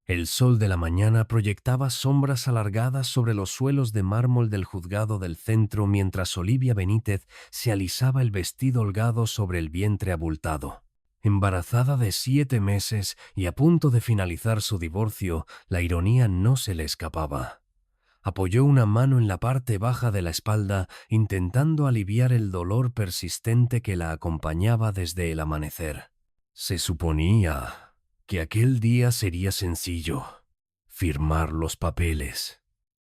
El sol de la mañana proyectaba sombras alargadas sobre los suelos de mármol del juzgado del centro mientras Olivia Benítez se alisaba el vestido holgado sobre el vientre abultado. Embarazada de 7 meses y a punto de finalizar su divorcio, la ironía no se le escapaba. Apoyó una mano en la parte baja de la espalda, intentando aliviar el dolor persistente que la acompañaba desde el amanecer. Se suponía que aquel día sería sencillo: firmar los papeles,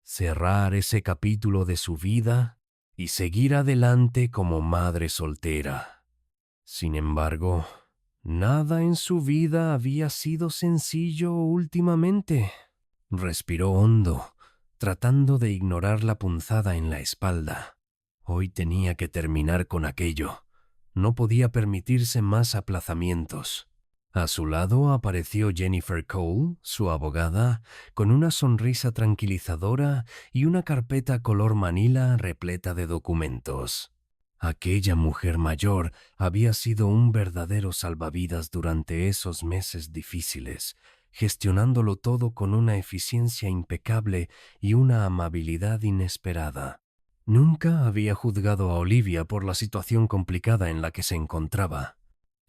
cerrar ese capítulo de su vida y seguir adelante como madre soltera. Sin embargo, nada en su vida había sido sencillo últimamente. Respiró hondo, tratando de ignorar la punzada en la espalda. Hoy tenía que terminar con aquello. No podía permitirse más aplazamientos. A su lado apareció Jennifer Cole, su abogada, con una sonrisa tranquilizadora y una carpeta color manila repleta de documentos. Aquella mujer mayor había sido un verdadero salvavidas durante esos meses difíciles, gestionándolo todo con una eficiencia impecable y una amabilidad inesperada. Nunca había juzgado a Olivia por la situación complicada en la que se encontraba.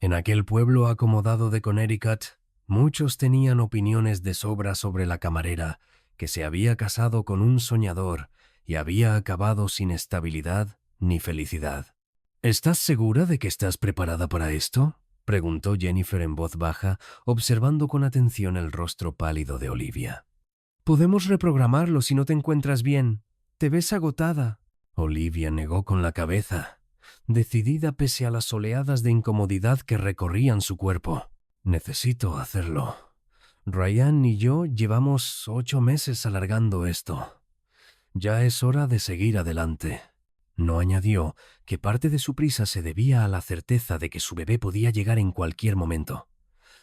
En aquel pueblo acomodado de Connecticut, muchos tenían opiniones de sobra sobre la camarera, que se había casado con un soñador y había acabado sin estabilidad ni felicidad. ¿Estás segura de que estás preparada para esto?, preguntó Jennifer en voz baja, observando con atención el rostro pálido de Olivia. Podemos reprogramarlo si no te encuentras bien. Te ves agotada. Olivia negó con la cabeza, decidida pese a las oleadas de incomodidad que recorrían su cuerpo. Necesito hacerlo. Ryan y yo llevamos 8 meses alargando esto. Ya es hora de seguir adelante. No añadió que parte de su prisa se debía a la certeza de que su bebé podía llegar en cualquier momento.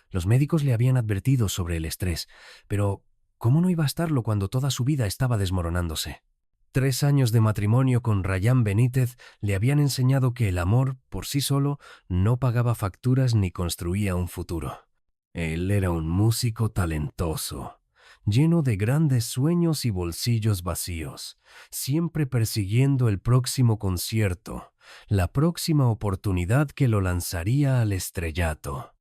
Los médicos le habían advertido sobre el estrés, pero ¿cómo no iba a estarlo cuando toda su vida estaba desmoronándose? 3 años de matrimonio con Ryan Benítez le habían enseñado que el amor, por sí solo, no pagaba facturas ni construía un futuro. Él era un músico talentoso, lleno de grandes sueños y bolsillos vacíos, siempre persiguiendo el próximo concierto, la próxima oportunidad que lo lanzaría al estrellato.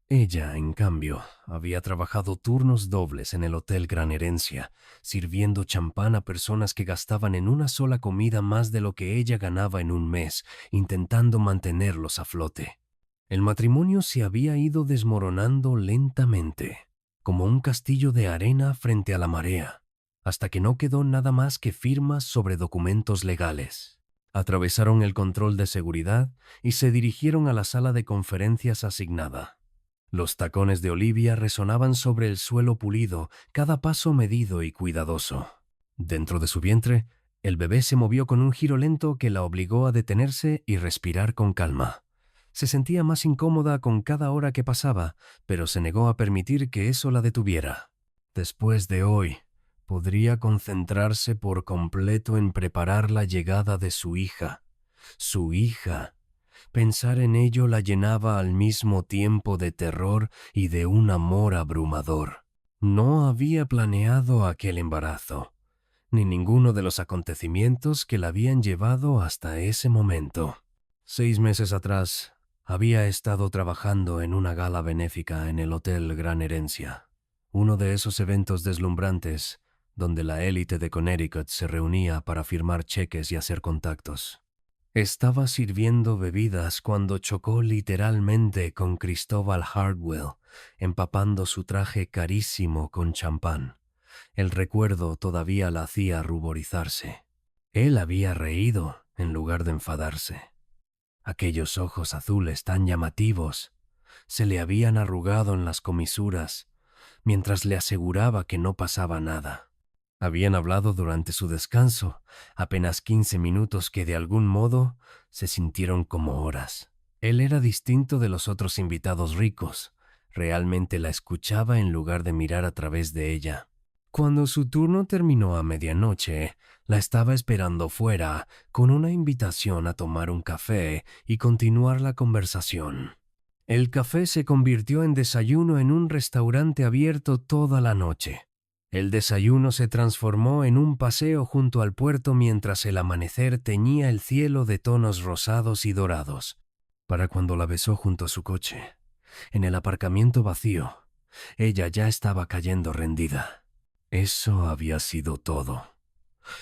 Ella, en cambio, había trabajado turnos dobles en el Hotel Gran Herencia, sirviendo champán a personas que gastaban en una sola comida más de lo que ella ganaba en un mes, intentando mantenerlos a flote. El matrimonio se había ido desmoronando lentamente, como un castillo de arena frente a la marea, hasta que no quedó nada más que firmas sobre documentos legales. Atravesaron el control de seguridad y se dirigieron a la sala de conferencias asignada. Los tacones de Olivia resonaban sobre el suelo pulido, cada paso medido y cuidadoso. Dentro de su vientre, el bebé se movió con un giro lento que la obligó a detenerse y respirar con calma. Se sentía más incómoda con cada hora que pasaba, pero se negó a permitir que eso la detuviera. Después de hoy, podría concentrarse por completo en preparar la llegada de su hija. Su hija. Pensar en ello la llenaba al mismo tiempo de terror y de un amor abrumador. No había planeado aquel embarazo, ni ninguno de los acontecimientos que la habían llevado hasta ese momento. 6 meses atrás, había estado trabajando en una gala benéfica en el Hotel Gran Herencia, uno de esos eventos deslumbrantes donde la élite de Connecticut se reunía para firmar cheques y hacer contactos. Estaba sirviendo bebidas cuando chocó literalmente con Cristóbal Hardwell, empapando su traje carísimo con champán. El recuerdo todavía la hacía ruborizarse. Él había reído en lugar de enfadarse. Aquellos ojos azules tan llamativos se le habían arrugado en las comisuras, mientras le aseguraba que no pasaba nada. Habían hablado durante su descanso, apenas 15 minutos que de algún modo se sintieron como horas. Él era distinto de los otros invitados ricos. Realmente la escuchaba en lugar de mirar a través de ella. Cuando su turno terminó a medianoche, la estaba esperando fuera con una invitación a tomar un café y continuar la conversación. El café se convirtió en desayuno en un restaurante abierto toda la noche. El desayuno se transformó en un paseo junto al puerto mientras el amanecer teñía el cielo de tonos rosados y dorados. Para cuando la besó junto a su coche, en el aparcamiento vacío, ella ya estaba cayendo rendida. Eso había sido todo.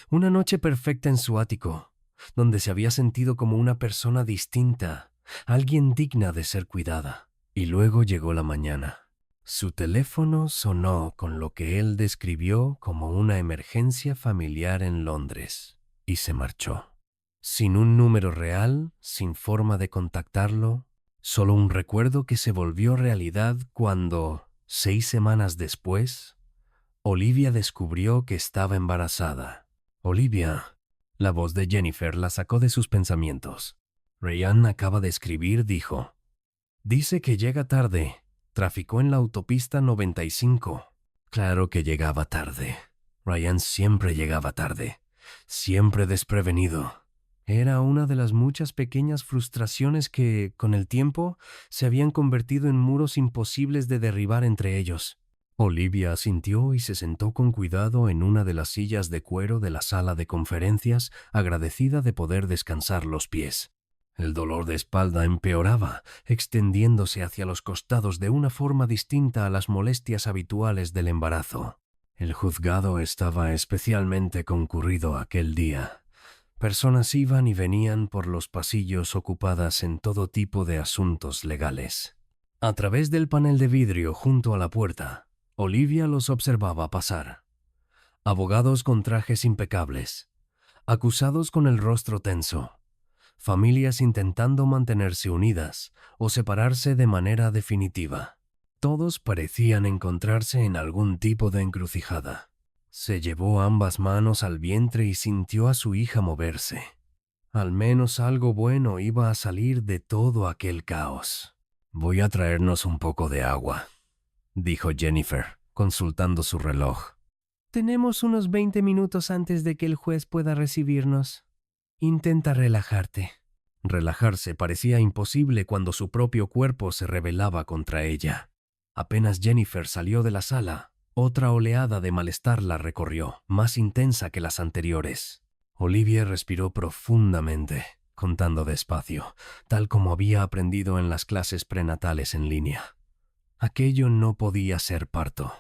Una noche perfecta en su ático, donde se había sentido como una persona distinta, alguien digna de ser cuidada. Y luego llegó la mañana. Su teléfono sonó con lo que él describió como una emergencia familiar en Londres, y se marchó. Sin un número real, sin forma de contactarlo, solo un recuerdo que se volvió realidad cuando, 6 semanas después, Olivia descubrió que estaba embarazada. Olivia. La voz de Jennifer la sacó de sus pensamientos. Ryan acaba de escribir, dijo. Dice que llega tarde. Traficó en la autopista 95. Claro que llegaba tarde. Ryan siempre llegaba tarde. Siempre desprevenido. Era una de las muchas pequeñas frustraciones que, con el tiempo, se habían convertido en muros imposibles de derribar entre ellos. Olivia asintió y se sentó con cuidado en una de las sillas de cuero de la sala de conferencias, agradecida de poder descansar los pies. El dolor de espalda empeoraba, extendiéndose hacia los costados de una forma distinta a las molestias habituales del embarazo. El juzgado estaba especialmente concurrido aquel día. Personas iban y venían por los pasillos ocupadas en todo tipo de asuntos legales. A través del panel de vidrio junto a la puerta, Olivia los observaba pasar. Abogados con trajes impecables, acusados con el rostro tenso, familias intentando mantenerse unidas o separarse de manera definitiva. Todos parecían encontrarse en algún tipo de encrucijada. Se llevó ambas manos al vientre y sintió a su hija moverse. Al menos algo bueno iba a salir de todo aquel caos. Voy a traernos un poco de agua, dijo Jennifer, consultando su reloj. Tenemos unos 20 minutos antes de que el juez pueda recibirnos. Intenta relajarte. Relajarse parecía imposible cuando su propio cuerpo se rebelaba contra ella. Apenas Jennifer salió de la sala, otra oleada de malestar la recorrió, más intensa que las anteriores. Olivia respiró profundamente, contando despacio, tal como había aprendido en las clases prenatales en línea. Aquello no podía ser parto.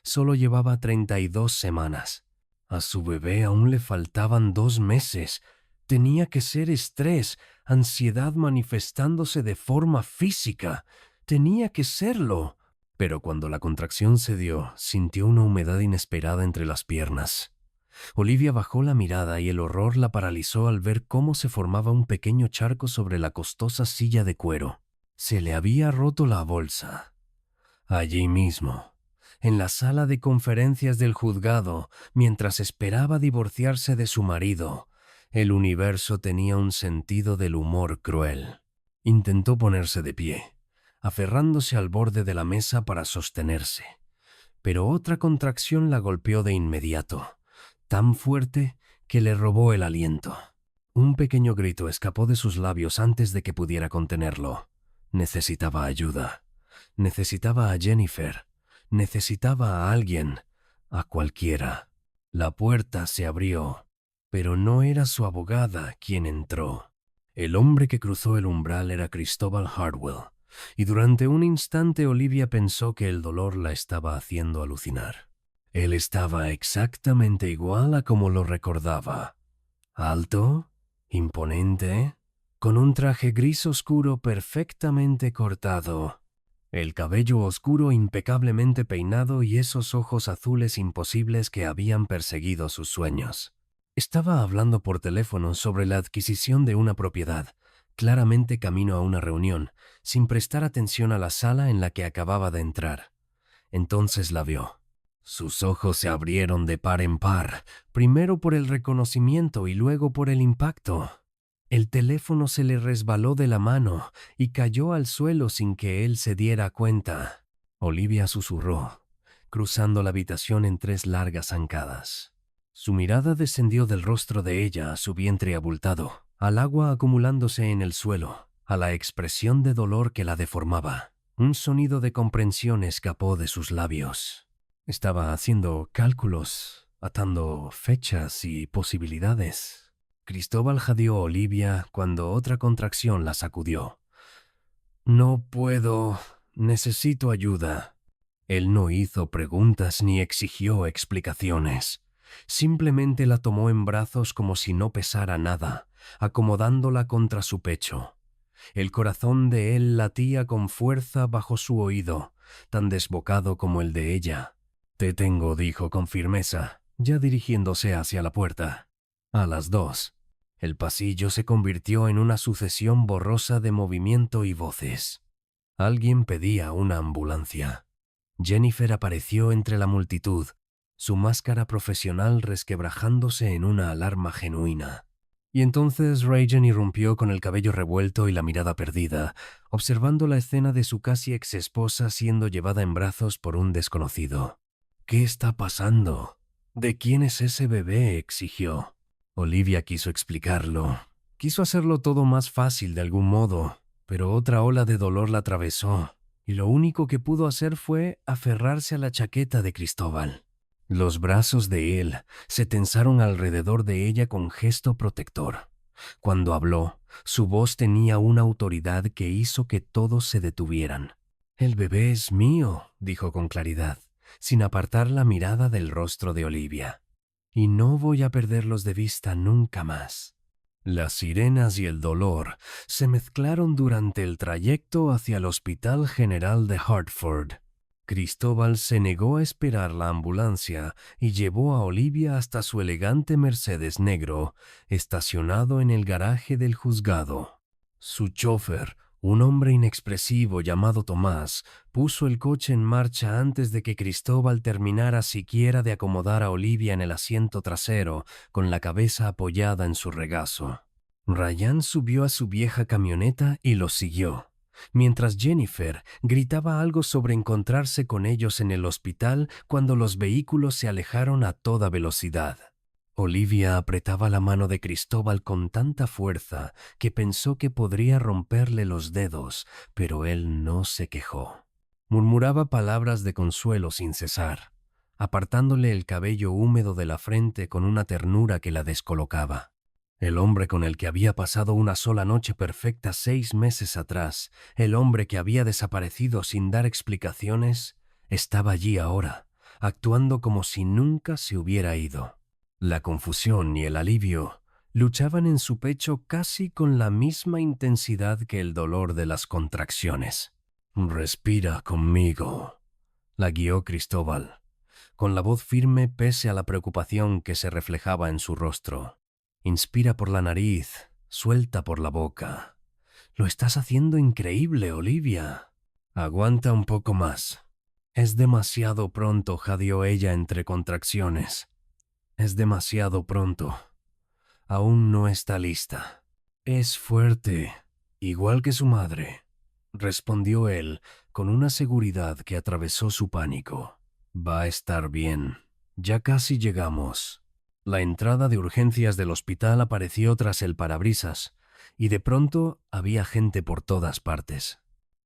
Solo llevaba 32 semanas. A su bebé aún le faltaban 2 meses. Tenía que ser estrés, ansiedad manifestándose de forma física. Tenía que serlo. Pero cuando la contracción se dio, sintió una humedad inesperada entre las piernas. Olivia bajó la mirada y el horror la paralizó al ver cómo se formaba un pequeño charco sobre la costosa silla de cuero. Se le había roto la bolsa. Allí mismo, en la sala de conferencias del juzgado, mientras esperaba divorciarse de su marido, el universo tenía un sentido del humor cruel. Intentó ponerse de pie, aferrándose al borde de la mesa para sostenerse, pero otra contracción la golpeó de inmediato, tan fuerte que le robó el aliento. Un pequeño grito escapó de sus labios antes de que pudiera contenerlo. Necesitaba ayuda. Necesitaba a Jennifer. Necesitaba a alguien. A cualquiera. La puerta se abrió, pero no era su abogada quien entró. El hombre que cruzó el umbral era Cristóbal Hartwell, y durante un instante Olivia pensó que el dolor la estaba haciendo alucinar. Él estaba exactamente igual a como lo recordaba. Alto, imponente, con un traje gris oscuro perfectamente cortado, el cabello oscuro impecablemente peinado y esos ojos azules imposibles que habían perseguido sus sueños. Estaba hablando por teléfono sobre la adquisición de una propiedad, claramente camino a una reunión, sin prestar atención a la sala en la que acababa de entrar. Entonces la vio. Sus ojos se abrieron de par en par, primero por el reconocimiento y luego por el impacto. El teléfono se le resbaló de la mano y cayó al suelo sin que él se diera cuenta. Olivia susurró, cruzando la habitación en 3 largas zancadas. Su mirada descendió del rostro de ella a su vientre abultado, al agua acumulándose en el suelo, a la expresión de dolor que la deformaba. Un sonido de comprensión escapó de sus labios. Estaba haciendo cálculos, atando fechas y posibilidades. Cristóbal jadeó a Olivia cuando otra contracción la sacudió. «No puedo. Necesito ayuda». Él no hizo preguntas ni exigió explicaciones. Simplemente la tomó en brazos como si no pesara nada, acomodándola contra su pecho. El corazón de él latía con fuerza bajo su oído, tan desbocado como el de ella. «Te tengo», dijo con firmeza, ya dirigiéndose hacia la puerta. A las 2. El pasillo se convirtió en una sucesión borrosa de movimiento y voces. Alguien pedía una ambulancia. Jennifer apareció entre la multitud, su máscara profesional resquebrajándose en una alarma genuina. Y entonces Reagan irrumpió con el cabello revuelto y la mirada perdida, observando la escena de su casi ex-esposa siendo llevada en brazos por un desconocido. «¿Qué está pasando? ¿De quién es ese bebé?», exigió. Olivia quiso explicarlo. Quiso hacerlo todo más fácil de algún modo, pero otra ola de dolor la atravesó, y lo único que pudo hacer fue aferrarse a la chaqueta de Cristóbal. Los brazos de él se tensaron alrededor de ella con gesto protector. Cuando habló, su voz tenía una autoridad que hizo que todos se detuvieran. «El bebé es mío», dijo con claridad, sin apartar la mirada del rostro de Olivia. «Y no voy a perderlos de vista nunca más». Las sirenas y el dolor se mezclaron durante el trayecto hacia el Hospital General de Hartford. Cristóbal se negó a esperar la ambulancia y llevó a Olivia hasta su elegante Mercedes negro, estacionado en el garaje del juzgado. Su chofer, un hombre inexpresivo llamado Tomás, puso el coche en marcha antes de que Cristóbal terminara siquiera de acomodar a Olivia en el asiento trasero, con la cabeza apoyada en su regazo. Ryan subió a su vieja camioneta y los siguió, mientras Jennifer gritaba algo sobre encontrarse con ellos en el hospital cuando los vehículos se alejaron a toda velocidad. Olivia apretaba la mano de Cristóbal con tanta fuerza que pensó que podría romperle los dedos, pero él no se quejó. Murmuraba palabras de consuelo sin cesar, apartándole el cabello húmedo de la frente con una ternura que la descolocaba. El hombre con el que había pasado una sola noche perfecta 6 meses atrás, el hombre que había desaparecido sin dar explicaciones, estaba allí ahora, actuando como si nunca se hubiera ido. La confusión y el alivio luchaban en su pecho casi con la misma intensidad que el dolor de las contracciones. «Respira conmigo», la guió Cristóbal, con la voz firme pese a la preocupación que se reflejaba en su rostro. «Inspira por la nariz, suelta por la boca. Lo estás haciendo increíble, Olivia. Aguanta un poco más». «Es demasiado pronto», jadeó ella entre contracciones. «Es demasiado pronto. Aún no está lista». «Es fuerte, igual que su madre», respondió él con una seguridad que atravesó su pánico. «Va a estar bien. Ya casi llegamos». La entrada de urgencias del hospital apareció tras el parabrisas, y de pronto había gente por todas partes.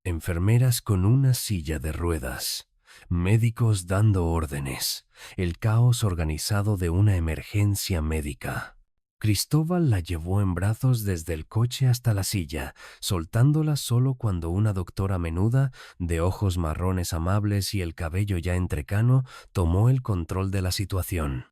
Enfermeras con una silla de ruedas, médicos dando órdenes, el caos organizado de una emergencia médica. Cristóbal la llevó en brazos desde el coche hasta la silla, soltándola solo cuando una doctora menuda, de ojos marrones amables y el cabello ya entrecano, tomó el control de la situación.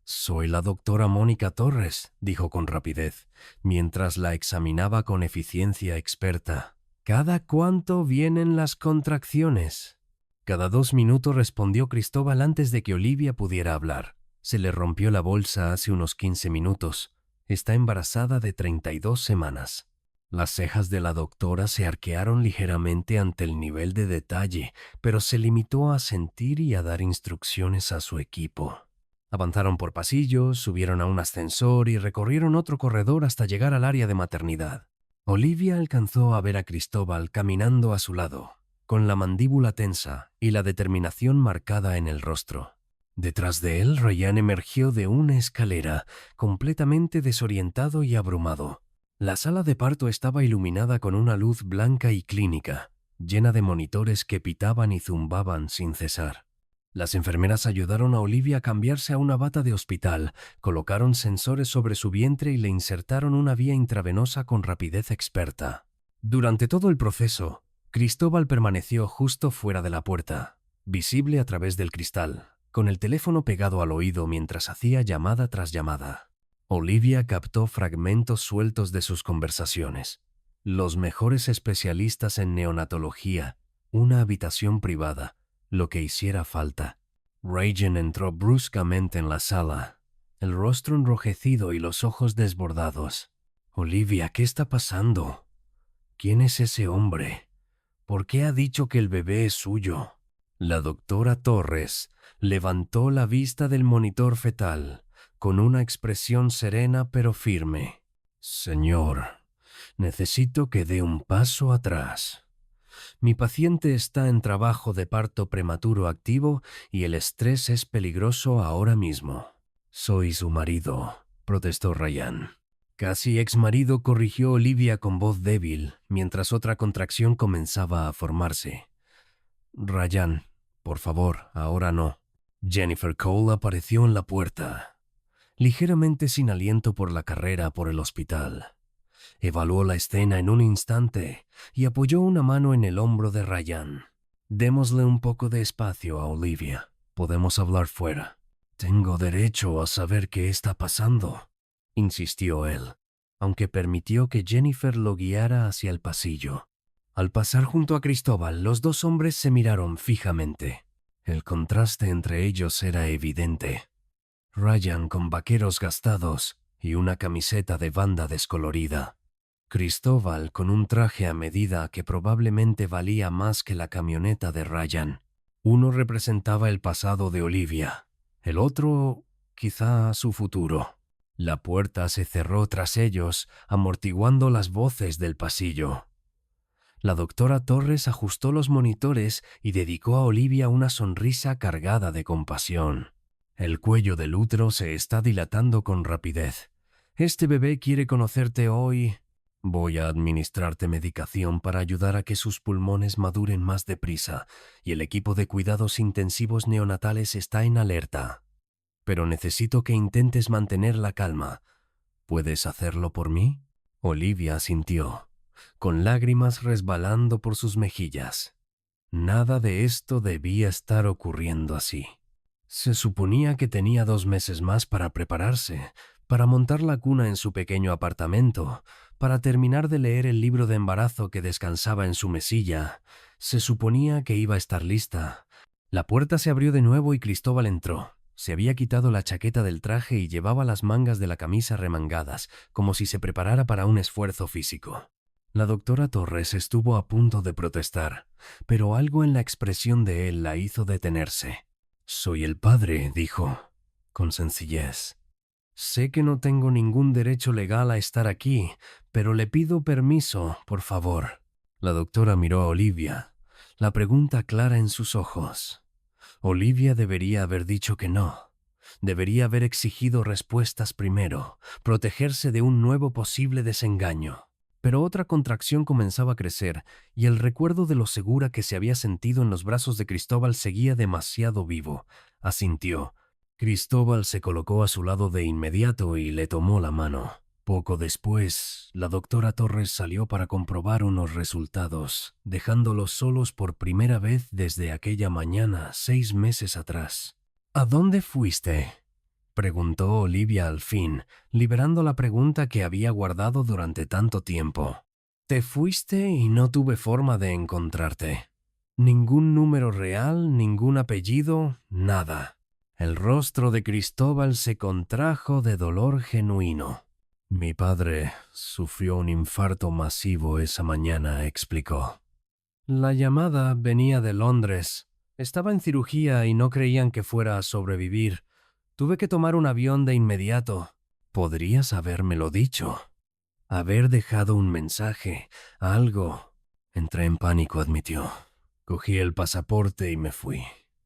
«Soy la doctora Mónica Torres», dijo con rapidez, mientras la examinaba con eficiencia experta. «¿Cada cuánto vienen las contracciones?» «Cada 2 minutos», respondió Cristóbal antes de que Olivia pudiera hablar. «Se le rompió la bolsa hace unos 15 minutos. Está embarazada de 32 semanas». Las cejas de la doctora se arquearon ligeramente ante el nivel de detalle, pero se limitó a sentir y a dar instrucciones a su equipo. Avanzaron por pasillos, subieron a un ascensor y recorrieron otro corredor hasta llegar al área de maternidad. Olivia alcanzó a ver a Cristóbal caminando a su lado, con la mandíbula tensa y la determinación marcada en el rostro. Detrás de él, Ryan emergió de una escalera, completamente desorientado y abrumado. La sala de parto estaba iluminada con una luz blanca y clínica, llena de monitores que pitaban y zumbaban sin cesar. Las enfermeras ayudaron a Olivia a cambiarse a una bata de hospital, colocaron sensores sobre su vientre y le insertaron una vía intravenosa con rapidez experta. Durante todo el proceso, Cristóbal permaneció justo fuera de la puerta, visible a través del cristal, con el teléfono pegado al oído mientras hacía llamada tras llamada. Olivia captó fragmentos sueltos de sus conversaciones. Los mejores especialistas en neonatología, una habitación privada, lo que hiciera falta. Rajan entró bruscamente en la sala, el rostro enrojecido y los ojos desbordados. «Olivia, ¿qué está pasando? ¿Quién es ese hombre? ¿Por qué ha dicho que el bebé es suyo?» La doctora Torres levantó la vista del monitor fetal, con una expresión serena pero firme. «Señor, necesito que dé un paso atrás. Mi paciente está en trabajo de parto prematuro activo y el estrés es peligroso ahora mismo». «Soy su marido», protestó Ryan. Casi exmarido, corrigió Olivia con voz débil, mientras otra contracción comenzaba a formarse. «Ryan, por favor, ahora no». Jennifer Cole apareció en la puerta, ligeramente sin aliento por la carrera por el hospital. Evaluó la escena en un instante y apoyó una mano en el hombro de Ryan. «Démosle un poco de espacio a Olivia. Podemos hablar fuera». «Tengo derecho a saber qué está pasando», insistió él, aunque permitió que Jennifer lo guiara hacia el pasillo. Al pasar junto a Cristóbal, los dos hombres se miraron fijamente. El contraste entre ellos era evidente. Ryan con vaqueros gastados y una camiseta de banda descolorida. Cristóbal con un traje a medida que probablemente valía más que la camioneta de Ryan. Uno representaba el pasado de Olivia, el otro, quizá su futuro. La puerta se cerró tras ellos, amortiguando las voces del pasillo. La doctora Torres ajustó los monitores y dedicó a Olivia una sonrisa cargada de compasión. «El cuello del útero se está dilatando con rapidez. Este bebé quiere conocerte hoy. Voy a administrarte medicación para ayudar a que sus pulmones maduren más deprisa, y el equipo de cuidados intensivos neonatales está en alerta. Pero necesito que intentes mantener la calma. ¿Puedes hacerlo por mí?» Olivia asintió, con lágrimas resbalando por sus mejillas. Nada de esto debía estar ocurriendo así. Se suponía que tenía 2 meses más para prepararse, para montar la cuna en su pequeño apartamento, para terminar de leer el libro de embarazo que descansaba en su mesilla. Se suponía que iba a estar lista. La puerta se abrió de nuevo y Cristóbal entró. Se había quitado la chaqueta del traje y llevaba las mangas de la camisa remangadas, como si se preparara para un esfuerzo físico. La doctora Torres estuvo a punto de protestar, pero algo en la expresión de él la hizo detenerse. «Soy el padre», dijo, con sencillez. «Sé que no tengo ningún derecho legal a estar aquí, pero le pido permiso, por favor». La doctora miró a Olivia, la pregunta clara en sus ojos. Olivia debería haber dicho que no. Debería haber exigido respuestas primero, protegerse de un nuevo posible desengaño. Pero otra contracción comenzaba a crecer, y el recuerdo de lo segura que se había sentido en los brazos de Cristóbal seguía demasiado vivo. Asintió. Cristóbal se colocó a su lado de inmediato y le tomó la mano. Poco después, la doctora Torres salió para comprobar unos resultados, dejándolos solos por primera vez desde aquella mañana 6 meses atrás. «¿A dónde fuiste?», preguntó Olivia al fin, liberando la pregunta que había guardado durante tanto tiempo. «Te fuiste y no tuve forma de encontrarte. Ningún número real, ningún apellido, nada». El rostro de Cristóbal se contrajo de dolor genuino. «Mi padre sufrió un infarto masivo esa mañana», explicó. «La llamada venía de Londres. Estaba en cirugía y no creían que fuera a sobrevivir. Tuve que tomar un avión de inmediato». «Podrías habérmelo dicho. Haber dejado un mensaje, algo». Entré en pánico, admitió. Cogí el pasaporte y me fui.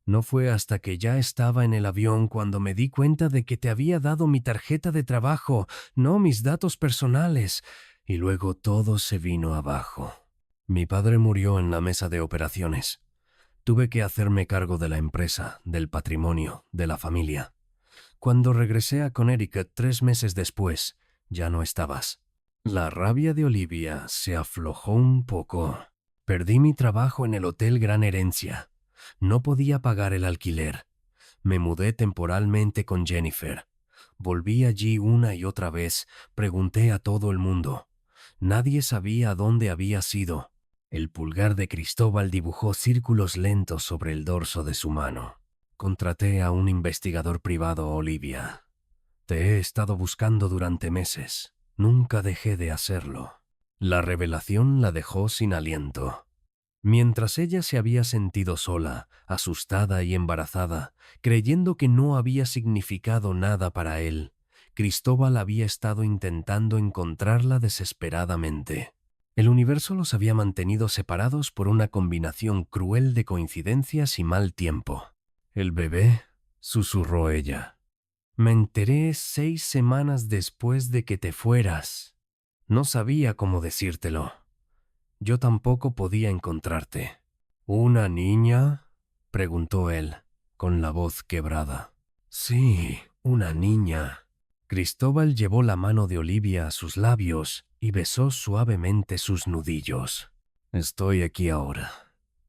No fue hasta que ya estaba en el avión cuando me di cuenta de que te había dado mi tarjeta de trabajo, no mis datos personales. Y luego todo se vino abajo. Mi padre murió en la mesa de operaciones. Tuve que hacerme cargo de la empresa, del patrimonio, de la familia. Cuando regresé a Connecticut 3 meses después, ya no estabas. La rabia de Olivia se aflojó un poco. Perdí mi trabajo en el Hotel Gran Herencia. No podía pagar el alquiler. Me mudé temporalmente con Jennifer. Volví allí una y otra vez, pregunté a todo el mundo. Nadie sabía a dónde había sido. El pulgar de Cristóbal dibujó círculos lentos sobre el dorso de su mano. Contraté a un investigador privado, Olivia. Te he estado buscando durante meses. Nunca dejé de hacerlo. La revelación la dejó sin aliento. Mientras ella se había sentido sola, asustada y embarazada, creyendo que no había significado nada para él, Cristóbal había estado intentando encontrarla desesperadamente. El universo los había mantenido separados por una combinación cruel de coincidencias y mal tiempo. «¿El bebé?», susurró ella. «Me enteré 6 semanas después de que te fueras. No sabía cómo decírtelo. Yo tampoco podía encontrarte». «¿Una niña?», preguntó él, con la voz quebrada. «Sí, una niña». Cristóbal llevó la mano de Olivia a sus labios y besó suavemente sus nudillos. «Estoy aquí ahora.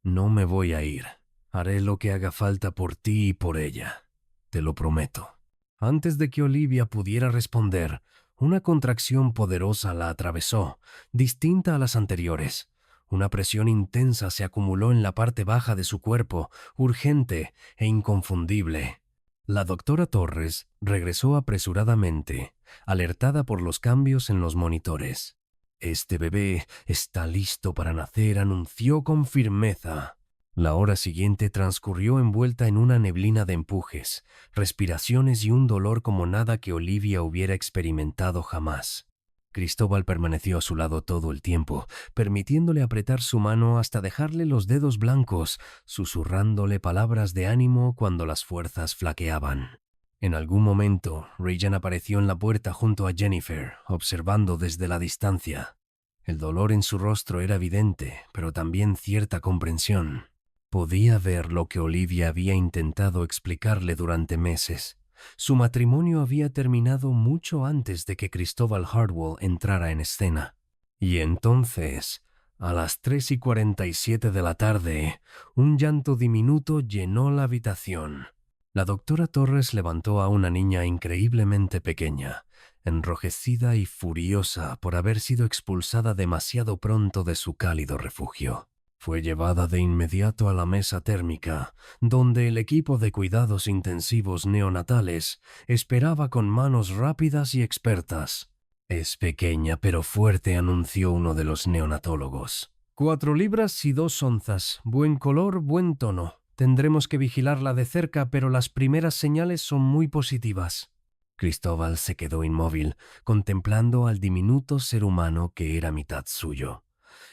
No me voy a ir. Haré lo que haga falta por ti y por ella. Te lo prometo». Antes de que Olivia pudiera responder, una contracción poderosa la atravesó, distinta a las anteriores. Una presión intensa se acumuló en la parte baja de su cuerpo, urgente e inconfundible. La doctora Torres regresó apresuradamente, alertada por los cambios en los monitores. «Este bebé está listo para nacer», anunció con firmeza. La hora siguiente transcurrió envuelta en una neblina de empujes, respiraciones y un dolor como nada que Olivia hubiera experimentado jamás. Cristóbal permaneció a su lado todo el tiempo, permitiéndole apretar su mano hasta dejarle los dedos blancos, susurrándole palabras de ánimo cuando las fuerzas flaqueaban. En algún momento, Regan apareció en la puerta junto a Jennifer, observando desde la distancia. El dolor en su rostro era evidente, pero también cierta comprensión. Podía ver lo que Olivia había intentado explicarle durante meses. Su matrimonio había terminado mucho antes de que Cristóbal Hardwell entrara en escena. Y entonces, a las 3:47 de la tarde, un llanto diminuto llenó la habitación. La doctora Torres levantó a una niña increíblemente pequeña, enrojecida y furiosa por haber sido expulsada demasiado pronto de su cálido refugio. Fue llevada de inmediato a la mesa térmica, donde el equipo de cuidados intensivos neonatales esperaba con manos rápidas y expertas. «Es pequeña pero fuerte», anunció uno de los neonatólogos. 4 libras y 2 onzas, buen color, buen tono. Tendremos que vigilarla de cerca, pero las primeras señales son muy positivas». Cristóbal se quedó inmóvil, contemplando al diminuto ser humano que era mitad suyo.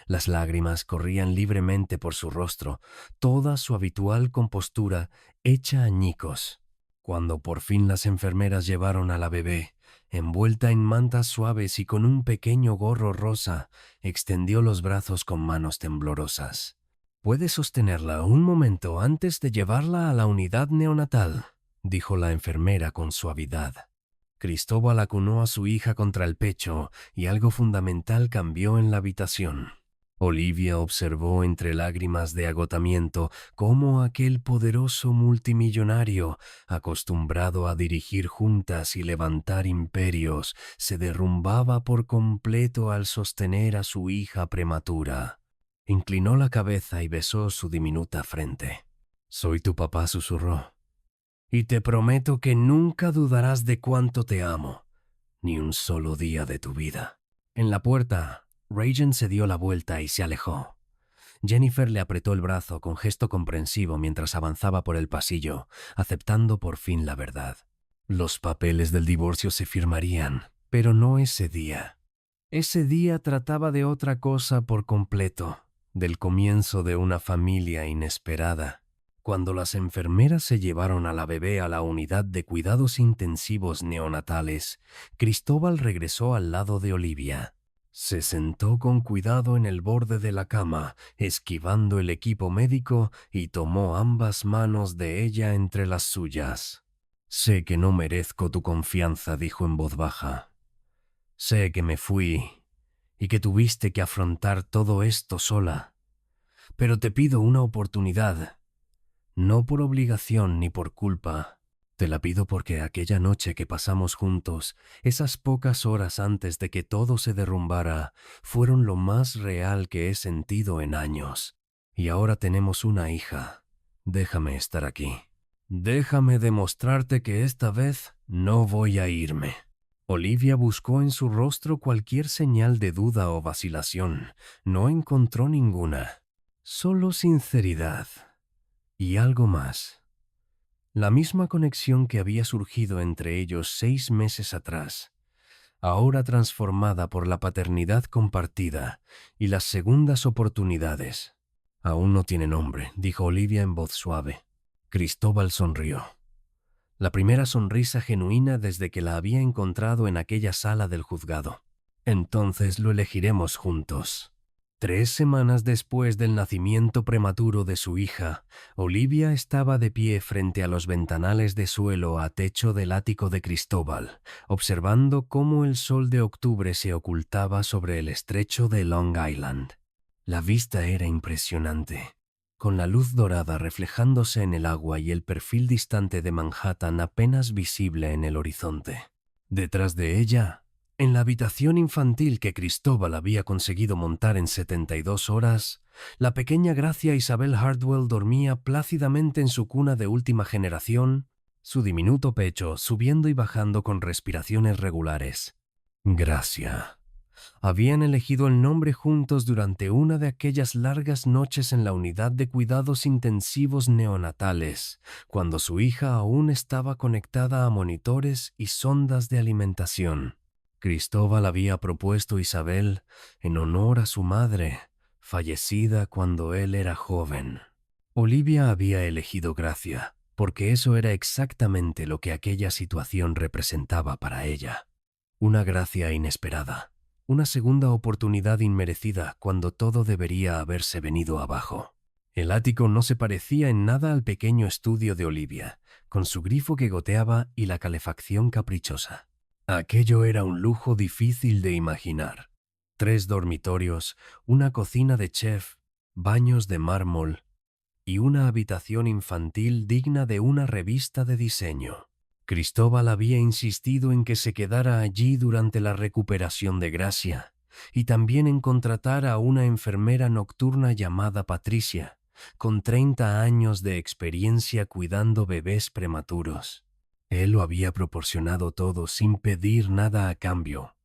Las lágrimas corrían libremente por su rostro, toda su habitual compostura hecha añicos. Cuando por fin las enfermeras llevaron a la bebé, envuelta en mantas suaves y con un pequeño gorro rosa, extendió los brazos con manos temblorosas. «¿Puedes sostenerla un momento antes de llevarla a la unidad neonatal?», dijo la enfermera con suavidad. Cristóbal acunó a su hija contra el pecho y algo fundamental cambió en la habitación. Olivia observó entre lágrimas de agotamiento cómo aquel poderoso multimillonario, acostumbrado a dirigir juntas y levantar imperios, se derrumbaba por completo al sostener a su hija prematura. Inclinó la cabeza y besó su diminuta frente. «Soy tu papá», susurró. «Y te prometo que nunca dudarás de cuánto te amo, ni un solo día de tu vida». En la puerta, Regan se dio la vuelta y se alejó. Jennifer le apretó el brazo con gesto comprensivo mientras avanzaba por el pasillo, aceptando por fin la verdad. Los papeles del divorcio se firmarían, pero no ese día. Ese día trataba de otra cosa por completo, del comienzo de una familia inesperada. Cuando las enfermeras se llevaron a la bebé a la unidad de cuidados intensivos neonatales, Cristóbal regresó al lado de Olivia. Se sentó con cuidado en el borde de la cama, esquivando el equipo médico, y tomó ambas manos de ella entre las suyas. «Sé que no merezco tu confianza», dijo en voz baja. «Sé que me fui y que tuviste que afrontar todo esto sola. Pero te pido una oportunidad, no por obligación ni por culpa. Te la pido porque aquella noche que pasamos juntos, esas pocas horas antes de que todo se derrumbara, fueron lo más real que he sentido en años. Y ahora tenemos una hija. Déjame estar aquí. Déjame demostrarte que esta vez no voy a irme». Olivia buscó en su rostro cualquier señal de duda o vacilación. No encontró ninguna. Solo sinceridad. Y algo más. La misma conexión que había surgido entre ellos 6 meses atrás, ahora transformada por la paternidad compartida y las segundas oportunidades. «Aún no tiene nombre», dijo Olivia en voz suave. Cristóbal sonrió. La primera sonrisa genuina desde que la había encontrado en aquella sala del juzgado. «Entonces lo elegiremos juntos». 3 semanas después del nacimiento prematuro de su hija, Olivia estaba de pie frente a los ventanales de suelo a techo del ático de Cristóbal, observando cómo el sol de octubre se ocultaba sobre el estrecho de Long Island. La vista era impresionante, con la luz dorada reflejándose en el agua y el perfil distante de Manhattan apenas visible en el horizonte. Detrás de ella, en la habitación infantil que Cristóbal había conseguido montar en 72 horas, la pequeña Gracia Isabel Hartwell dormía plácidamente en su cuna de última generación, su diminuto pecho subiendo y bajando con respiraciones regulares. Gracia. Habían elegido el nombre juntos durante una de aquellas largas noches en la unidad de cuidados intensivos neonatales, cuando su hija aún estaba conectada a monitores y sondas de alimentación. Cristóbal había propuesto Isabel en honor a su madre, fallecida cuando él era joven. Olivia había elegido Gracia, porque eso era exactamente lo que aquella situación representaba para ella. Una gracia inesperada, una segunda oportunidad inmerecida cuando todo debería haberse venido abajo. El ático no se parecía en nada al pequeño estudio de Olivia, con su grifo que goteaba y la calefacción caprichosa. Aquello era un lujo difícil de imaginar. 3 dormitorios, una cocina de chef, baños de mármol y una habitación infantil digna de una revista de diseño. Cristóbal había insistido en que se quedara allí durante la recuperación de Gracia y también en contratar a una enfermera nocturna llamada Patricia, con 30 años de experiencia cuidando bebés prematuros. Él lo había proporcionado todo sin pedir nada a cambio,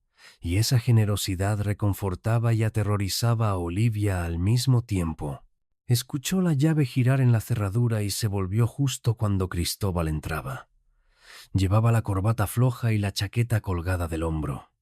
y esa generosidad reconfortaba y aterrorizaba a Olivia al mismo tiempo. Escuchó la llave girar en la cerradura y se volvió justo cuando Cristóbal entraba. Llevaba la corbata floja y la chaqueta colgada del hombro.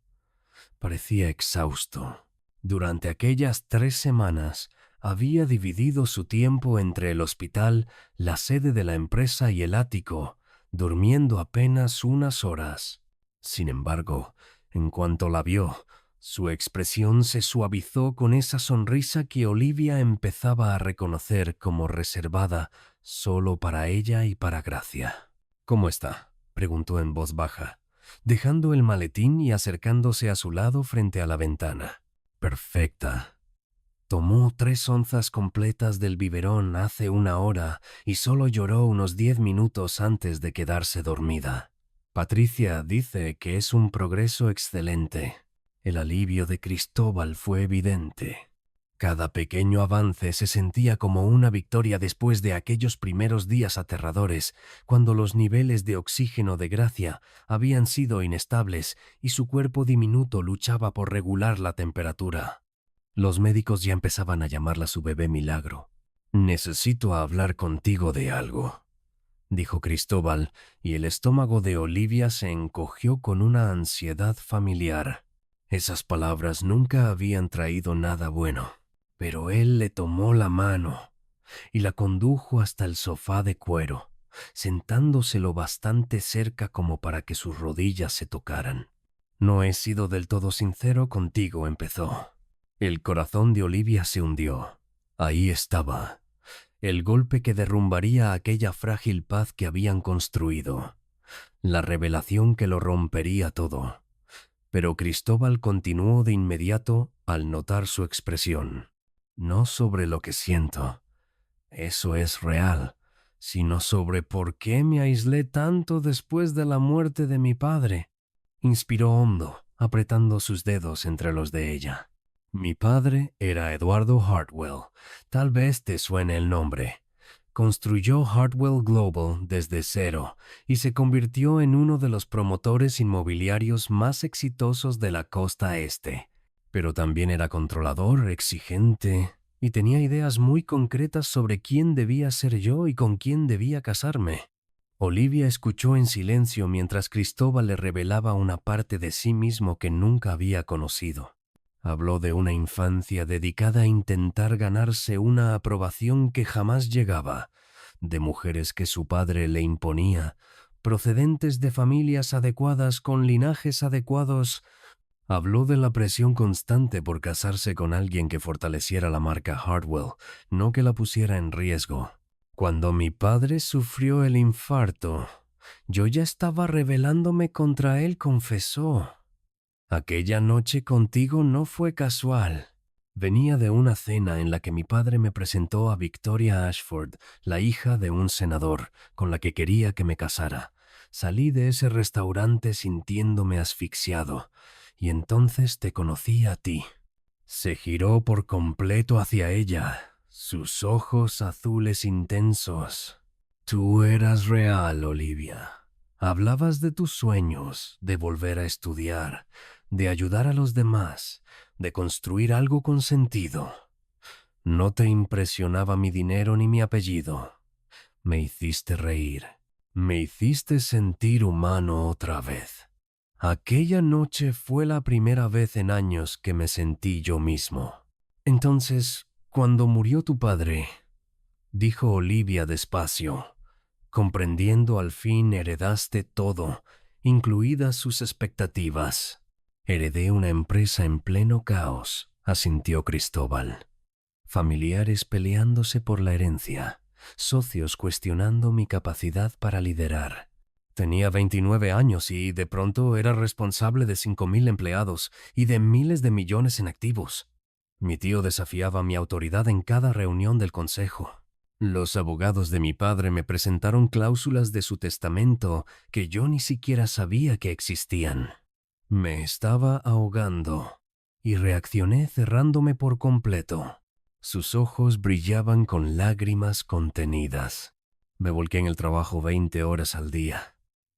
Parecía exhausto. Durante aquellas 3 semanas había dividido su tiempo entre el hospital, la sede de la empresa y el ático, durmiendo apenas unas horas. Sin embargo, en cuanto la vio, su expresión se suavizó con esa sonrisa que Olivia empezaba a reconocer como reservada solo para ella y para Gracia. «¿Cómo está?», preguntó en voz baja, dejando el maletín y acercándose a su lado frente a la ventana. «Perfecta». Tomó 3 onzas completas del biberón hace una hora y solo lloró unos 10 minutos antes de quedarse dormida. Patricia dice que es un progreso excelente. El alivio de Cristóbal fue evidente. Cada pequeño avance se sentía como una victoria después de aquellos primeros días aterradores, cuando los niveles de oxígeno de Gracia habían sido inestables y su cuerpo diminuto luchaba por regular la temperatura. Los médicos ya empezaban a llamarla su bebé milagro. «Necesito hablar contigo de algo», dijo Cristóbal, y el estómago de Olivia se encogió con una ansiedad familiar. Esas palabras nunca habían traído nada bueno, pero él le tomó la mano y la condujo hasta el sofá de cuero, sentándose lo bastante cerca como para que sus rodillas se tocaran. No he sido del todo sincero contigo, empezó. El corazón de Olivia se hundió. Ahí estaba, el golpe que derrumbaría aquella frágil paz que habían construido, la revelación que lo rompería todo. Pero Cristóbal continuó de inmediato al notar su expresión. No sobre lo que siento, eso es real, sino sobre por qué me aislé tanto después de la muerte de mi padre. Inspiró hondo, apretando sus dedos entre los de ella. Mi padre era Eduardo Hartwell. Tal vez te suene el nombre. Construyó Hartwell Global desde cero y se convirtió en uno de los promotores inmobiliarios más exitosos de la costa este. Pero también era controlador, exigente y tenía ideas muy concretas sobre quién debía ser yo y con quién debía casarme. Olivia escuchó en silencio mientras Cristóbal le revelaba una parte de sí mismo que nunca había conocido. Habló de una infancia dedicada a intentar ganarse una aprobación que jamás llegaba, de mujeres que su padre le imponía, procedentes de familias adecuadas con linajes adecuados. Habló de la presión constante por casarse con alguien que fortaleciera la marca Hartwell, no que la pusiera en riesgo. Cuando mi padre sufrió el infarto, yo ya estaba rebelándome contra él, confesó. Aquella noche contigo no fue casual. Venía de una cena en la que mi padre me presentó a Victoria Ashford, la hija de un senador, con la que quería que me casara. Salí de ese restaurante sintiéndome asfixiado, y entonces te conocí a ti. Se giró por completo hacia ella, sus ojos azules intensos. Tú eras real, Olivia. Hablabas de tus sueños, de volver a estudiar, de ayudar a los demás, de construir algo con sentido. No te impresionaba mi dinero ni mi apellido. Me hiciste reír. Me hiciste sentir humano otra vez. Aquella noche fue la primera vez en años que me sentí yo mismo. Entonces, cuando murió tu padre, dijo Olivia despacio, comprendiendo al fin heredaste todo, incluidas sus expectativas. Heredé una empresa en pleno caos, asintió Cristóbal. Familiares peleándose por la herencia, socios cuestionando mi capacidad para liderar. Tenía 29 años y de pronto era responsable de 5.000 empleados y de miles de millones en activos. Mi tío desafiaba mi autoridad en cada reunión del consejo. Los abogados de mi padre me presentaron cláusulas de su testamento que yo ni siquiera sabía que existían. Me estaba ahogando y reaccioné cerrándome por completo. Sus ojos brillaban con lágrimas contenidas. Me volqué en el trabajo 20 horas al día.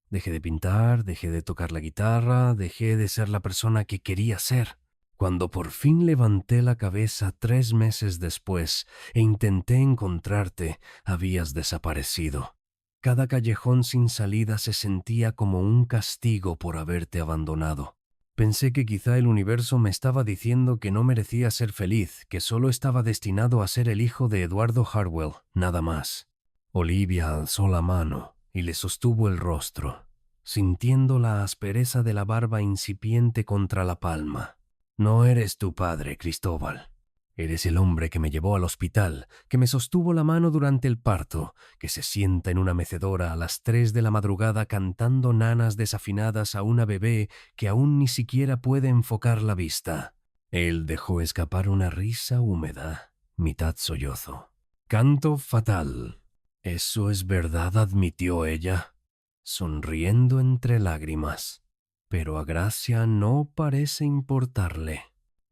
Dejé de pintar, dejé de tocar la guitarra, dejé de ser la persona que quería ser. Cuando por fin levanté la cabeza 3 meses después e intenté encontrarte, habías desaparecido. Cada callejón sin salida se sentía como un castigo por haberte abandonado. Pensé que quizá el universo me estaba diciendo que no merecía ser feliz, que solo estaba destinado a ser el hijo de Eduardo Hartwell, nada más. Olivia alzó la mano y le sostuvo el rostro, sintiendo la aspereza de la barba incipiente contra la palma. No eres tu padre, Cristóbal. Eres el hombre que me llevó al hospital, que me sostuvo la mano durante el parto, que se sienta en una mecedora a las 3 de la madrugada cantando nanas desafinadas a una bebé que aún ni siquiera puede enfocar la vista. Él dejó escapar una risa húmeda, mitad sollozo. Canto fatal. ¿Eso es verdad?, admitió ella, sonriendo entre lágrimas. Pero a Gracia no parece importarle.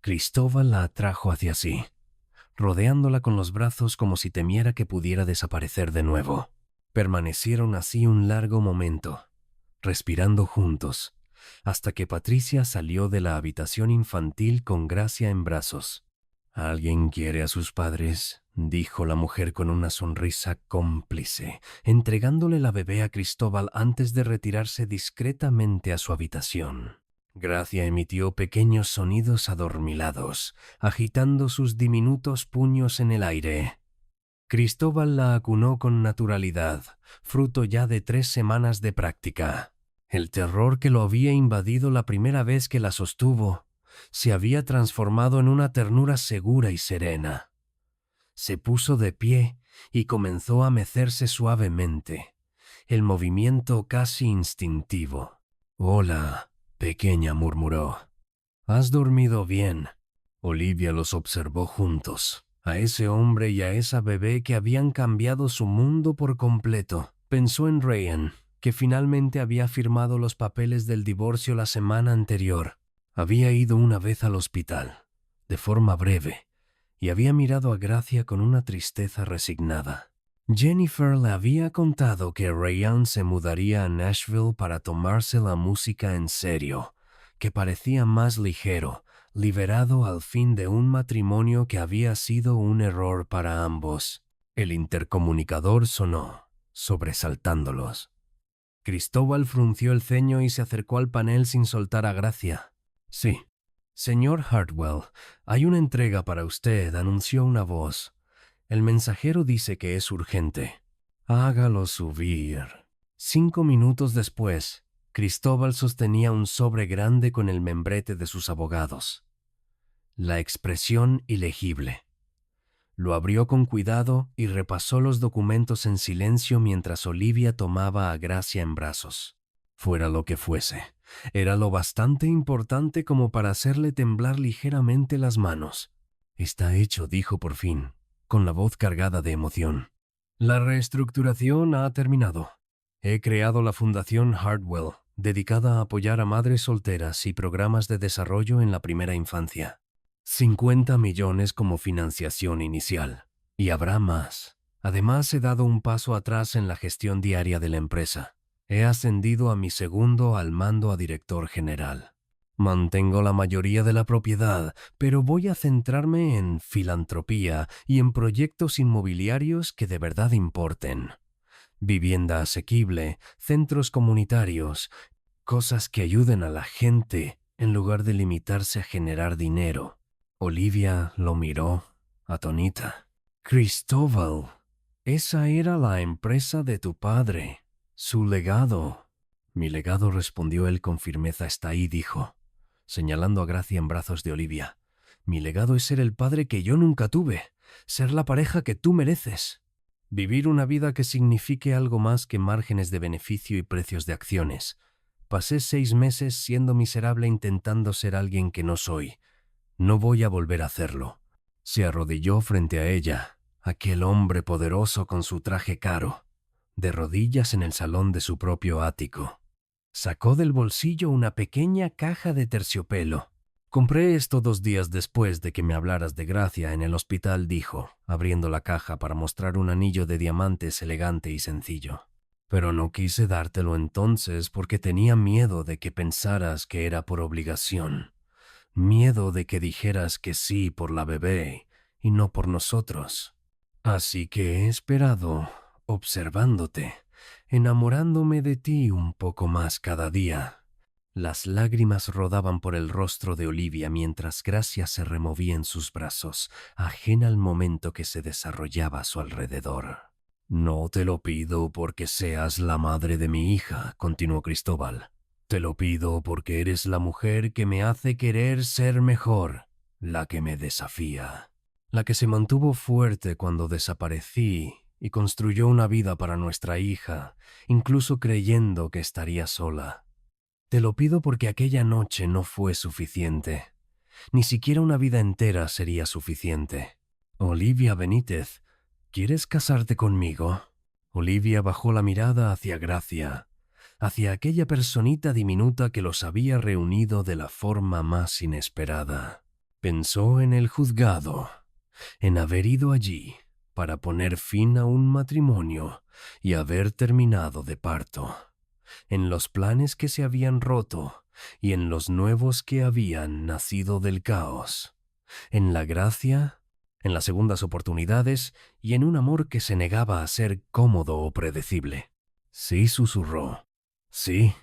Cristóbal la atrajo hacia sí, rodeándola con los brazos como si temiera que pudiera desaparecer de nuevo. Permanecieron así un largo momento, respirando juntos, hasta que Patricia salió de la habitación infantil con Gracia en brazos. «¿Alguien quiere a sus padres?», dijo la mujer con una sonrisa cómplice, entregándole la bebé a Cristóbal antes de retirarse discretamente a su habitación. Gracia emitió pequeños sonidos adormilados, agitando sus diminutos puños en el aire. Cristóbal la acunó con naturalidad, fruto ya de 3 semanas de práctica. El terror que lo había invadido la primera vez que la sostuvo se había transformado en una ternura segura y serena. Se puso de pie y comenzó a mecerse suavemente, el movimiento casi instintivo. «Hola», pequeña, murmuró. «¿Has dormido bien?» Olivia los observó juntos, a ese hombre y a esa bebé que habían cambiado su mundo por completo. Pensó en Ryan, que finalmente había firmado los papeles del divorcio la semana anterior. Había ido una vez al hospital, de forma breve, y había mirado a Gracia con una tristeza resignada. Jennifer le había contado que Ryan se mudaría a Nashville para tomarse la música en serio, que parecía más ligero, liberado al fin de un matrimonio que había sido un error para ambos. El intercomunicador sonó, sobresaltándolos. Cristóbal frunció el ceño y se acercó al panel sin soltar a Gracia. «Sí. Señor Hartwell, hay una entrega para usted», anunció una voz. «El mensajero dice que es urgente». «Hágalo subir». 5 minutos después, Cristóbal sostenía un sobre grande con el membrete de sus abogados. La expresión ilegible. Lo abrió con cuidado y repasó los documentos en silencio mientras Olivia tomaba a Gracia en brazos. Fuera lo que fuese, era lo bastante importante como para hacerle temblar ligeramente las manos. «Está hecho», dijo por fin, con la voz cargada de emoción. «La reestructuración ha terminado. He creado la Fundación Hartwell, dedicada a apoyar a madres solteras y programas de desarrollo en la primera infancia. 50 millones como financiación inicial. Y habrá más. Además, he dado un paso atrás en la gestión diaria de la empresa. He ascendido a mi segundo al mando a director general. Mantengo la mayoría de la propiedad, pero voy a centrarme en filantropía y en proyectos inmobiliarios que de verdad importen. Vivienda asequible, centros comunitarios, cosas que ayuden a la gente en lugar de limitarse a generar dinero». Olivia lo miró, atónita. «Cristóbal, esa era la empresa de tu padre, su legado». «Mi legado», respondió él con firmeza, «está ahí», dijo, señalando a Gracia en brazos de Olivia. «Mi legado es ser el padre que yo nunca tuve, ser la pareja que tú mereces. Vivir una vida que signifique algo más que márgenes de beneficio y precios de acciones. Pasé 6 meses siendo miserable intentando ser alguien que no soy. No voy a volver a hacerlo». Se arrodilló frente a ella, aquel hombre poderoso con su traje caro, de rodillas en el salón de su propio ático. Sacó del bolsillo una pequeña caja de terciopelo. «Compré esto 2 días después de que me hablaras de Gracia en el hospital», dijo, abriendo la caja para mostrar un anillo de diamantes elegante y sencillo. «Pero no quise dártelo entonces porque tenía miedo de que pensaras que era por obligación. Miedo de que dijeras que sí por la bebé y no por nosotros. Así que he esperado, observándote, enamorándome de ti un poco más cada día». Las lágrimas rodaban por el rostro de Olivia mientras Gracia se removía en sus brazos, ajena al momento que se desarrollaba a su alrededor. «No te lo pido porque seas la madre de mi hija», continuó Cristóbal. «Te lo pido porque eres la mujer que me hace querer ser mejor, la que me desafía, la que se mantuvo fuerte cuando desaparecí y construyó una vida para nuestra hija, incluso creyendo que estaría sola. Te lo pido porque aquella noche no fue suficiente. Ni siquiera una vida entera sería suficiente. Olivia Benítez, ¿quieres casarte conmigo?» Olivia bajó la mirada hacia Gracia, hacia aquella personita diminuta que los había reunido de la forma más inesperada. Pensó en el juzgado, en haber ido allí para poner fin a un matrimonio y haber terminado de parto, en los planes que se habían roto y en los nuevos que habían nacido del caos, en la gracia, en las segundas oportunidades y en un amor que se negaba a ser cómodo o predecible. «Sí», susurró. «Sí,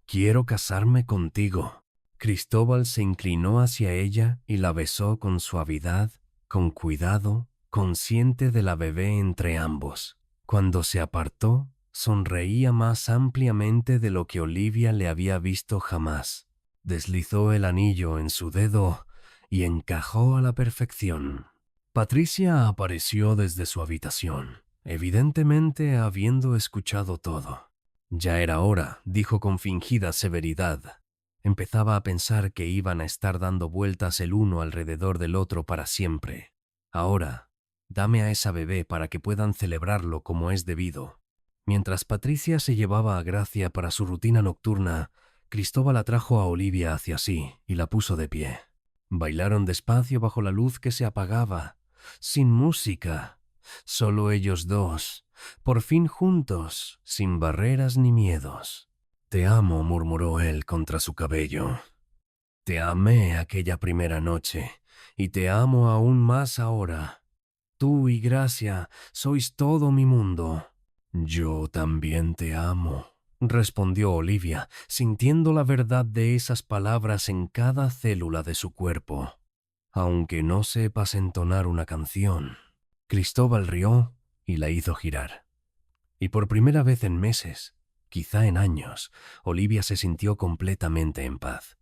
quiero casarme contigo». Cristóbal se inclinó hacia ella y la besó con suavidad, con cuidado, consciente de la bebé entre ambos. Cuando se apartó, Sonreía más ampliamente de lo que Olivia le había visto jamás. Deslizó el anillo en su dedo y encajó a la perfección. Patricia apareció desde su habitación, evidentemente habiendo escuchado todo. Ya era hora, dijo con fingida severidad. Empezaba a pensar que iban a estar dando vueltas el uno alrededor del otro para siempre. Ahora, dame a esa bebé para que puedan celebrarlo como es debido. Mientras Patricia se llevaba a Gracia para su rutina nocturna, Cristóbal atrajo a Olivia hacia sí y la puso de pie. Bailaron despacio bajo la luz que se apagaba, sin música, solo ellos dos, por fin juntos, sin barreras ni miedos. Te amo, murmuró él contra su cabello. Te amé aquella primera noche, y te amo aún más ahora. Tú y Gracia sois todo mi mundo. Yo también te amo, respondió Olivia, sintiendo la verdad de esas palabras en cada célula de su cuerpo. Aunque no sepas entonar una canción. Cristóbal rió y la hizo girar. Y por primera vez en meses, quizá en años, Olivia se sintió completamente en paz.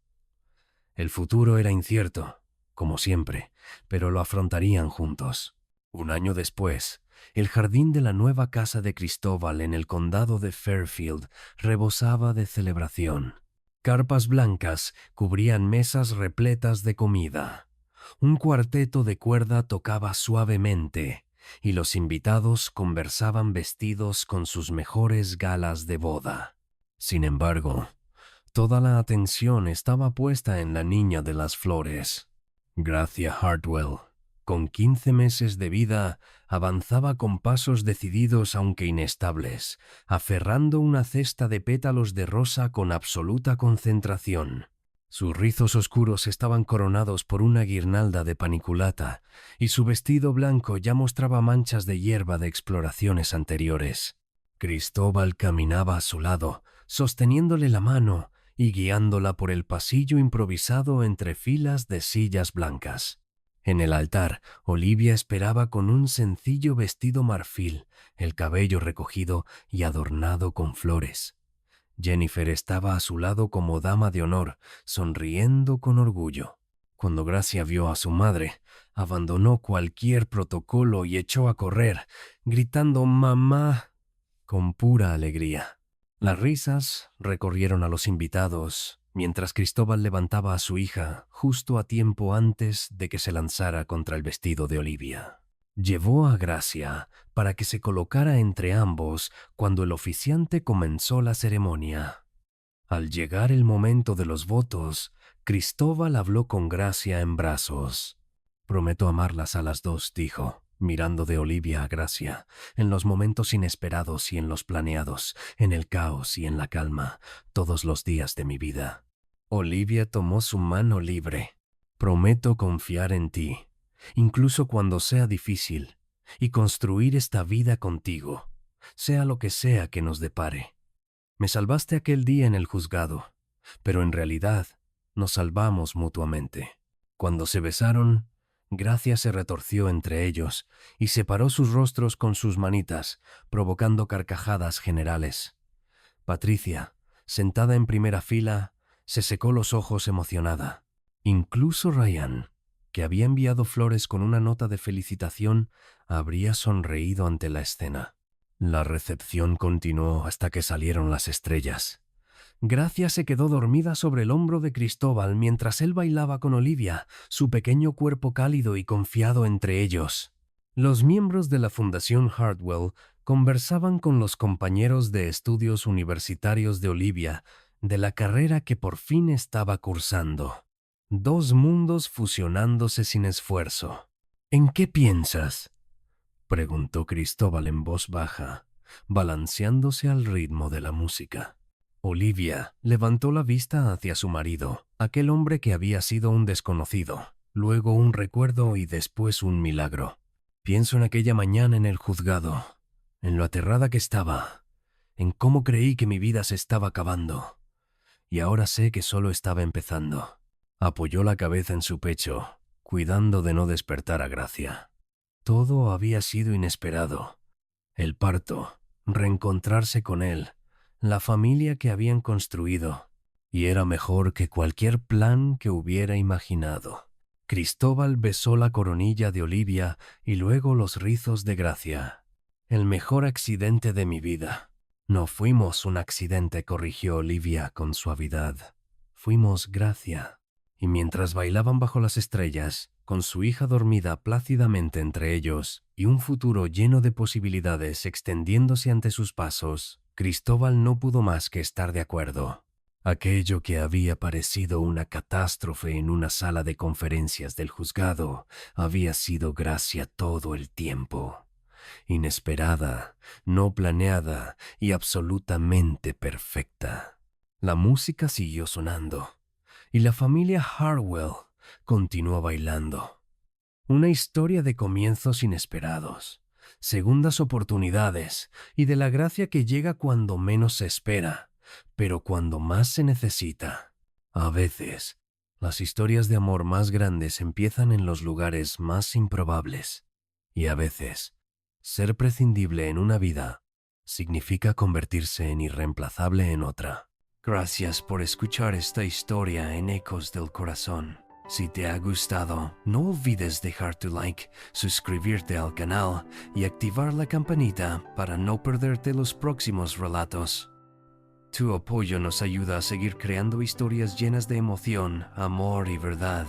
El futuro era incierto, como siempre, pero lo afrontarían juntos. Un año después, el jardín de la nueva casa de Cristóbal en el condado de Fairfield rebosaba de celebración. Carpas blancas cubrían mesas repletas de comida. Un cuarteto de cuerda tocaba suavemente, y los invitados conversaban vestidos con sus mejores galas de boda. Sin embargo, toda la atención estaba puesta en la niña de las flores. Gracia Hartwell, con 15 meses de vida, avanzaba con pasos decididos aunque inestables, aferrando una cesta de pétalos de rosa con absoluta concentración. Sus rizos oscuros estaban coronados por una guirnalda de paniculata, y su vestido blanco ya mostraba manchas de hierba de exploraciones anteriores. Cristóbal caminaba a su lado, sosteniéndole la mano y guiándola por el pasillo improvisado entre filas de sillas blancas. En el altar, Olivia esperaba con un sencillo vestido marfil, el cabello recogido y adornado con flores. Jennifer estaba a su lado como dama de honor, sonriendo con orgullo. Cuando Gracia vio a su madre, abandonó cualquier protocolo y echó a correr, gritando «¡Mamá!» con pura alegría. Las risas recorrieron a los invitados, mientras Cristóbal levantaba a su hija justo a tiempo antes de que se lanzara contra el vestido de Olivia. Llevó a Gracia para que se colocara entre ambos cuando el oficiante comenzó la ceremonia. Al llegar el momento de los votos, Cristóbal habló con Gracia en brazos. «Prometo amarlas a las dos», dijo, mirando de Olivia a Gracia, en los momentos inesperados y en los planeados, en el caos y en la calma, todos los días de mi vida. Olivia tomó su mano libre. «Prometo confiar en ti, incluso cuando sea difícil, y construir esta vida contigo, sea lo que sea que nos depare. Me salvaste aquel día en el juzgado, pero en realidad nos salvamos mutuamente». Cuando se besaron, Gracia se retorció entre ellos y separó sus rostros con sus manitas, provocando carcajadas generales. Patricia, sentada en primera fila, se secó los ojos emocionada. Incluso Ryan, que había enviado flores con una nota de felicitación, habría sonreído ante la escena. La recepción continuó hasta que salieron las estrellas. Gracia se quedó dormida sobre el hombro de Cristóbal mientras él bailaba con Olivia, su pequeño cuerpo cálido y confiado entre ellos. Los miembros de la Fundación Hartwell conversaban con los compañeros de estudios universitarios de Olivia de la carrera que por fin estaba cursando. Dos mundos fusionándose sin esfuerzo. «¿En qué piensas?», preguntó Cristóbal en voz baja, balanceándose al ritmo de la música. Olivia levantó la vista hacia su marido, aquel hombre que había sido un desconocido, luego un recuerdo y después un milagro. «Pienso en aquella mañana en el juzgado, en lo aterrada que estaba, en cómo creí que mi vida se estaba acabando. Y ahora sé que solo estaba empezando». Apoyó la cabeza en su pecho, cuidando de no despertar a Gracia. Todo había sido inesperado. El parto, reencontrarse con él, la familia que habían construido, y era mejor que cualquier plan que hubiera imaginado. Cristóbal besó la coronilla de Olivia y luego los rizos de Gracia. El mejor accidente de mi vida. No fuimos un accidente, corrigió Olivia con suavidad. Fuimos Gracia. Y mientras bailaban bajo las estrellas, con su hija dormida plácidamente entre ellos y un futuro lleno de posibilidades extendiéndose ante sus pasos, Cristóbal no pudo más que estar de acuerdo. Aquello que había parecido una catástrofe en una sala de conferencias del juzgado había sido Gracia todo el tiempo. Inesperada, no planeada y absolutamente perfecta. La música siguió sonando y la familia Harwell continuó bailando. Una historia de comienzos inesperados, segundas oportunidades y de la gracia que llega cuando menos se espera, pero cuando más se necesita. A veces, las historias de amor más grandes empiezan en los lugares más improbables, y a veces, ser prescindible en una vida significa convertirse en irreemplazable en otra. Gracias por escuchar esta historia en Ecos del Corazón. Si te ha gustado, no olvides dejar tu like, suscribirte al canal y activar la campanita para no perderte los próximos relatos. Tu apoyo nos ayuda a seguir creando historias llenas de emoción, amor y verdad.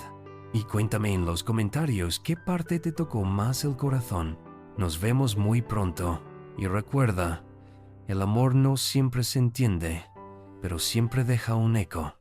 Y cuéntame en los comentarios qué parte te tocó más el corazón. Nos vemos muy pronto. Y recuerda, el amor no siempre se entiende, pero siempre deja un eco.